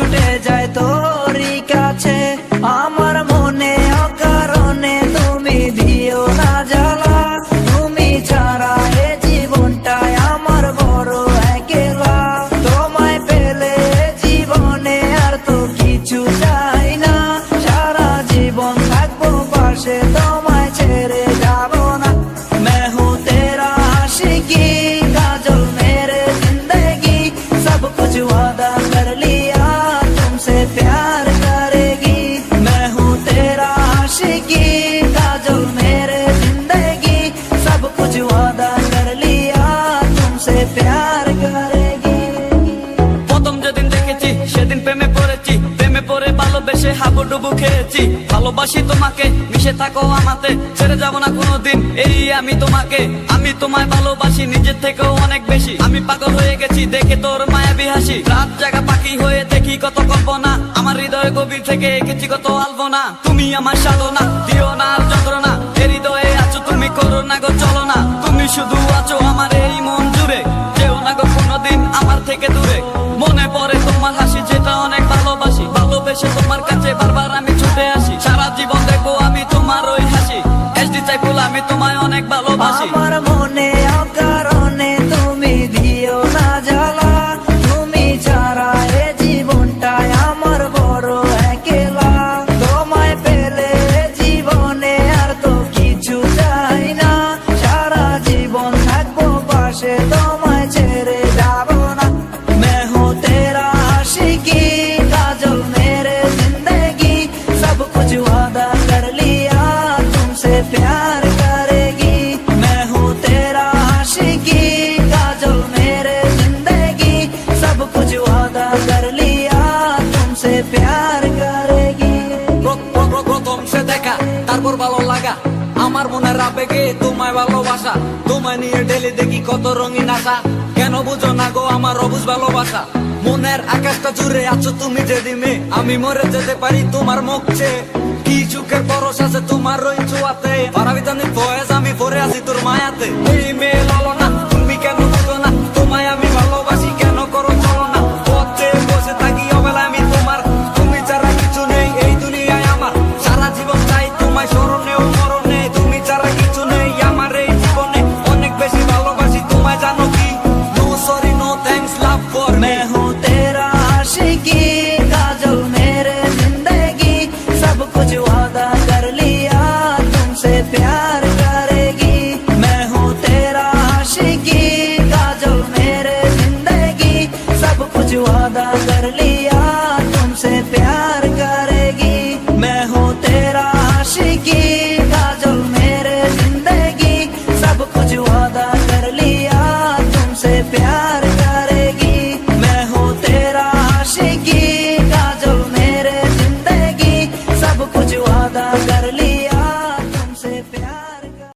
ছুটে যায় তোরই কাছে। আমার মনে অকারণে তুমি দিও না জ্বালা, তুমি ছাড়া এ জীবনটাই আমার বড় একলা। তোমায় পেলে জীবনে আর তো কিছু চাই না, সারা জীবন থাকবো পাশে, তোমায় ছেড়ে যাব না। मैं हूँ तेरा आशिकी काजल मेरे जिंदगी, सब कुछ वादा कर लिया तुमसे प्यार करेगी। मैं हूँ तेरा आशिकी काजल मेरे जिंदगी, सब कुछ वादा कर लिया तुमसे प्यार करेगी। প্রথম যেদিন দেখেছি সেদিন প্রেমে পড়েছি, প্রেমে পড়ে ভালোবেসে হাবুডুবু খেয়েছি। ভালোবাসি তোমাকে, মিশে থাকো আমাতে, ছেড়ে যাব না কোনোদিন এই আমি তোমাকে। আমি তোমায় ভালোবাসি নিজের থেকেও অনেক বেশি, আমি পাগল হয়ে গেছি দেখে তোর মায়াবী হাসি। রাত জাগা পাখি হয়ে দেখি কত কল্পনা, আমার হৃদয় গভীর থেকে এঁকেছি কত আলপনা। তুমি আমার সাধনা, দিও না আর যন্ত্রণা, এ হৃদয়ে আছো তুমি, করো না গো চলো না। তুমি শুধু আছো আমার এই মন জুড়ে, যেও না গো কোনোদিন আমার থেকে দূরে। মনে পড়ে তোমার হাসি যেটা অনেক ভালোবাসি, ভালোবেসে তোমার কাছে বারবার আমি ছুটে আসি। সারা জীবন দেখবো আমি তোমার ওই হাসি, এসডি চাইফুল আমি তোমায় অনেক ভালোবাসি। আমার মনে অকারণে তুমি দিও না জ্বালা, তুমি ছাড়া এ জীবনটাই আমার বড় একলা। তোমায় পেলে জীবনে আর তো কিছু চাই না, সারা জীবন থাকবো পাশে, তোমায় ছেড়ে যাব না। मैं हूँ तेरा आशिकी काजल मेरे जिंदगी, सब कुछ वादा कर लिया तुमसे प्यार करेगी। मैं हूँ तेरा आशिकी काजल मेरे जिंदगी, सब कुछ वादा कर लिया तुमसे प्यार करेगी। প্রথম সে দেখা তারপর ভালো লাগা, আমার মনের আবেগে তোমায় ভালোবাসা। তোমায় নিয়ে ডেলি দেখি কত রঙিন আশা, কেন বুঝো না গো আমার অবুঝ ভালোবাসা। মনের আকাশটা জুড়ে আছো তুমি যেদিনে, আমি মরে যেতে পারি তোমার মুখ চেয়ে। কি সুখের পরশ আছে তোমার ওই ছোঁয়াতে, পারাবিতানি ফয়েজ আমি পরে আছি তোর মায়াতে। এই মেয়ে লালো না, তুমি কেন বুঝো না, তোমায় আমি ভালোবাসি কেন করো চলো না। পথে বসে থাকি অবেলা আমি তোমার, তুমি ছাড়া কিছু নেই এই দুনিয়ায় আমার। সারা জীবন চাই তোমায় স্মরণে ও মরণে, তুমি ছাড়া কিছু নেই আমার এই জীবনে। অনেক বেশি ভালোবাসি তোমায় জানো কি, no sorry no thanks love for me. मैं हूँ तेरा आशिकी काजल मेरे जिंदगी, सब कुछ वादा कर लिया तुमसे प्यार करेगी। मैं हूँ तेरा आशिकी काजल मेरे जिंदगी, सब कुछ वादा